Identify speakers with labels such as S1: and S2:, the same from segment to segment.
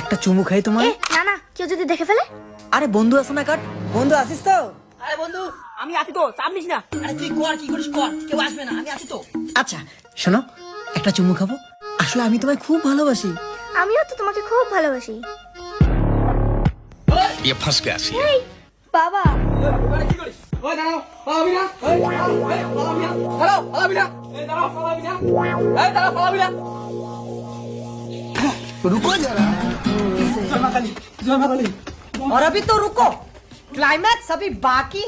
S1: একটা চুমু খাই তোমার।
S2: না না, কেউ যদি দেখে ফেলে।
S1: আরে বন্ধু আছো না কাট, বন্ধু আসিস তো?
S3: আরে বন্ধু আমি আছি তো, চাপ নিস না। আরে তুই কর, কি করিস কর, কেউ আসবে না, আমি আছি তো।
S1: আচ্ছা শোনো, একটা চুমু খাবো। আসলে আমি তোমায় খুব ভালোবাসি।
S2: আমিও তো তোমাকে খুব ভালোবাসি।
S4: ये फंस गया सी।
S2: এই বাবা,
S3: কি করিস? ওই দাঁড়াও, পালাবি না। এই পালাবি না, দাঁড়াও, পালাবি না। এই দাঁড়াও, পালাবি না। এই দাঁড়াও, পালাবি না।
S1: रुको जरा।
S3: জয় মা কালী, জয় মা কালী।
S1: और अभी तो रुको, क्लाइमैक्स अभी बाकी।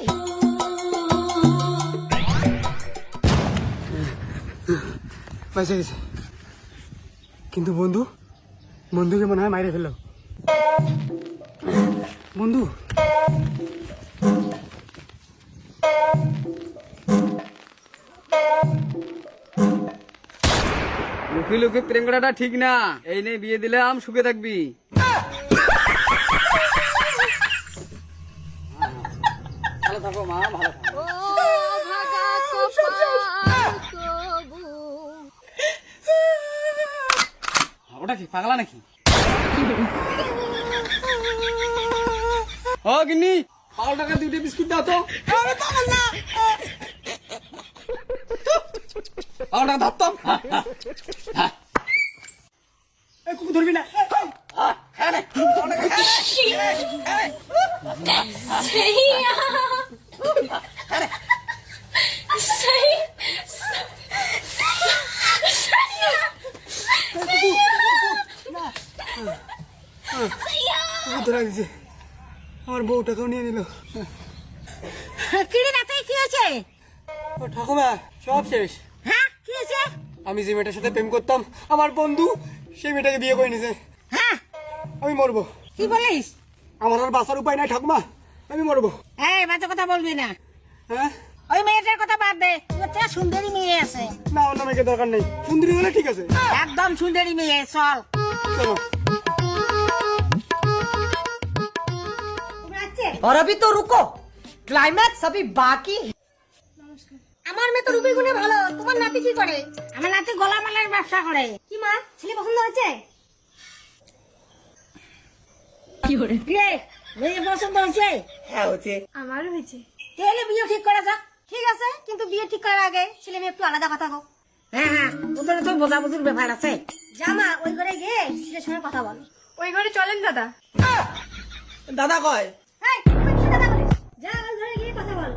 S5: পয়সা গেছে, কিন্তু বন্ধুকে মনে হয় মাইরে ফেললো। বন্ধু
S6: লুকি লুকি প্রেম করাটা ঠিক না। এই নিয়ে বিয়ে দিলাম, সুখে থাকবি। ভালো থাকো মা, ভালো থাকো। ওটা কি পাগলা নাকি? ও গিন্নি, 5 টাকা 2টা বিস্কুট দাও তো। ওটা ধরতাম।
S5: কুকুর ধরবি না। কুকুর ধরা দিছে, আমার বউ টাকাও নিয়ে নিল।
S3: কি হয়েছে?
S5: ও ঠাকুমা, সব শেষ।
S3: হ্যাঁ কি হয়েছে?
S5: আমি যে মেয়েটার সাথে প্রেম করতাম, আমার বন্ধু সেই মেয়েটাকে বিয়ে করে নিছে।
S3: হ্যাঁ
S5: আমি মরবো।
S3: কি বলিস?
S5: আমার আর বাঁচার উপায় নাই ঠাকুমা, আমি মরবো।
S3: এই বাজে কথা বলবি না।
S5: হ্যাঁ
S3: ওই মেয়েটার কথা বাদ দে, তোর সুন্দরী মেয়ে আছে।
S5: না, অন্য মেয়েকে দরকার নেই, সুন্দরী হলে ঠিক আছে।
S3: একদম সুন্দরী মেয়ে, চল।
S5: চলো।
S1: और अभी तो रुको, क्लाइमैक्स अभी बाकी।
S2: আমার মেয়ে তো রূপে গুণে ভালো। তোমার নাতি কি করে?
S3: আমার নাতি গলা মালার ব্যবসা করে।
S2: কি মা, ছেলে পছন্দ হয়েছে?
S3: রে, মেয়ে পছন্দ হয়েছে?
S5: হ্যাঁ হচ্ছে।
S2: আমারও হয়েছে।
S3: তাহলে বিয়ে ঠিক করা যাক।
S2: ঠিক আছে, কিন্তু বিয়ে ঠিক করার আগে ছেলে মেয়ে একটু আলাদা কথা হোক।
S3: হ্যাঁ হ্যাঁ, ওদের তো বোঝাবুঝির ব্যাপার আছে।
S2: জামা ওই ঘরে গিয়ে ছেলের সঙ্গে কথা বল। ওই ঘরে চলেন দাদা।
S1: দাদা কয়।
S2: এই, তুই কি দাদা বলিস? যা ওই ঘরে গিয়ে কথা বল।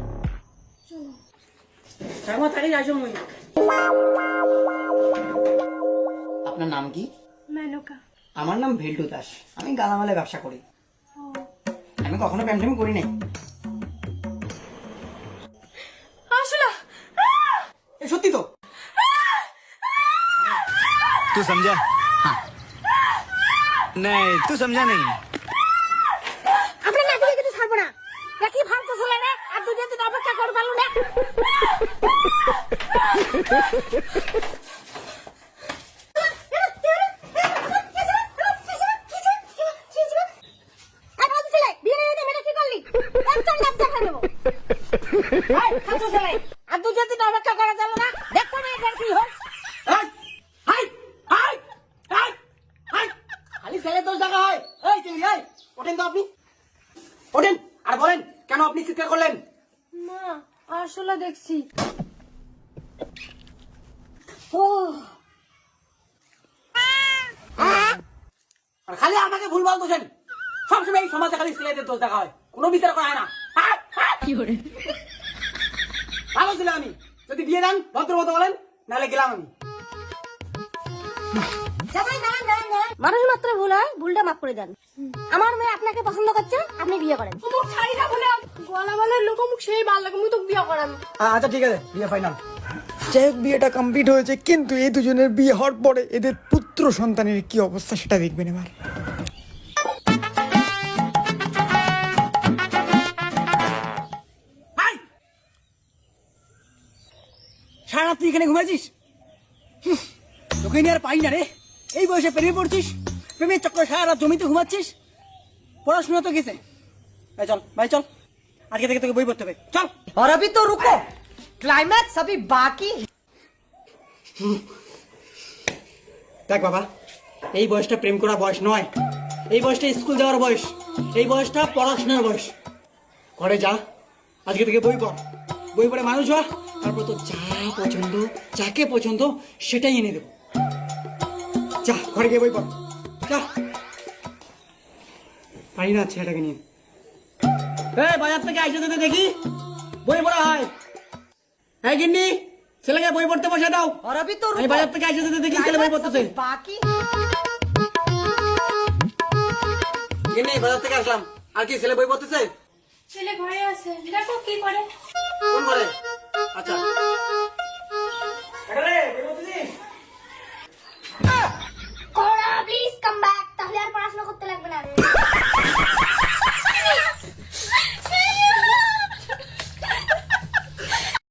S1: আপনার নাম কি?
S2: মেনকা।
S1: আমার নাম ভেল্টু দাস, আমি গালামালে ব্যবসা করি। আমি কখনো প্রেম করি নাই।
S2: আসলে
S5: সত্যি তো?
S4: तू समझा? हाँ। नहीं तू समझा नहीं।
S3: আপনার নাতিকে কিন্তু ছাড়বো না। নাকি ফালতু ছেলে রে, আর 2 দিন অপেক্ষা করে পারলো না। আর 2 দিন অপেক্ষা করা যাবে না। দেখো না এটার কি হয়।
S1: খালি ছেলে দোষ দেখা হয়। এই তুমি, এই ওঠেন তো আপনি, ওঠেন আর বলেন কেন আপনি চিৎকার করলেন?
S2: মা, আসলে দেখছি।
S1: আর খালি আমাকে ভুলভাল দোষেন। সবসময় এই সমাজে খালি ছেলেদের দোষ দেখা হয়, কোনো বিচার করা হয় না। ভালো ছিল আমি, যদি বিয়ে দেন ভদ্র মতো বলেন, নাহলে গেলাম আমি।
S2: মানুষ মাত্র ভুল হয়, ভুলটা মাফ করে দেন। আমার মেয়ে আপনাকে পছন্দ করছে, আপনি বিয়ে করেন। মুখ ছাড়ি না বলে গলা বলে লোক মুখ সেই ভালো লাগে, মুই তো বিয়ে করাম।
S5: আচ্ছা ঠিক আছে, বিয়ে ফাইনাল। যাই হোক, বিয়েটা কমপ্লিট হয়েছে, কিন্তু এই দুজনের বিয়ে হওয়ার পরে এদের পুত্র সন্তানের কি অবস্থা সেটা দেখবেন এবার।
S1: সারা রাত তুই এখানে ঘুমাইছিস? তোকে নিয়ে আর পাই না রে। এই বয়সে প্রেমে পড়ছিস, প্রেমের চক্করে সারা রাত জমিতে ঘুমাচ্ছিস। পড়াশোনা তো গেছে। ভাই চল, ভাই চল, আজকে থেকে তোকে বই পড়তে হবে, চল।
S7: और अभी तो रुको, क्लाइमैक्स अभी बाकी।
S5: দেখ বাবা, এই বয়সটা প্রেম করা বয়স নয়।
S1: এই বয়সটা স্কুল যাওয়ার বয়স, এই বয়সটা পড়াশোনার বয়স। ঘরে যা, আজকে থেকে বই পড়, বই পড়ে মানুষ হ, তারপর তো যা পছন্দ, যাকে পছন্দ সেটাই এনে দেবো। যা ঘরে গিয়ে বই পড়, যা। পারি না ছেলেটাকে নিয়ে। বাজার থেকে আইসে যেতে দেখি বই পড়া হয়। হ্যাঁ গিন্নি, ছেলেকে বই পড়তে বসে দাও।
S7: और अभी तो
S1: আমি বাজার থেকে আইসে যেতে দেখি ছেলে বই পড়তেছে।
S7: बाकी
S1: গিন্নি, বাজার থেকে আসলাম। আর কি ছেলে বই পড়তেছে?
S2: ছেলে ঘরে আছে, দেখো কি করে।
S1: কোন ঘরে? আচ্ছা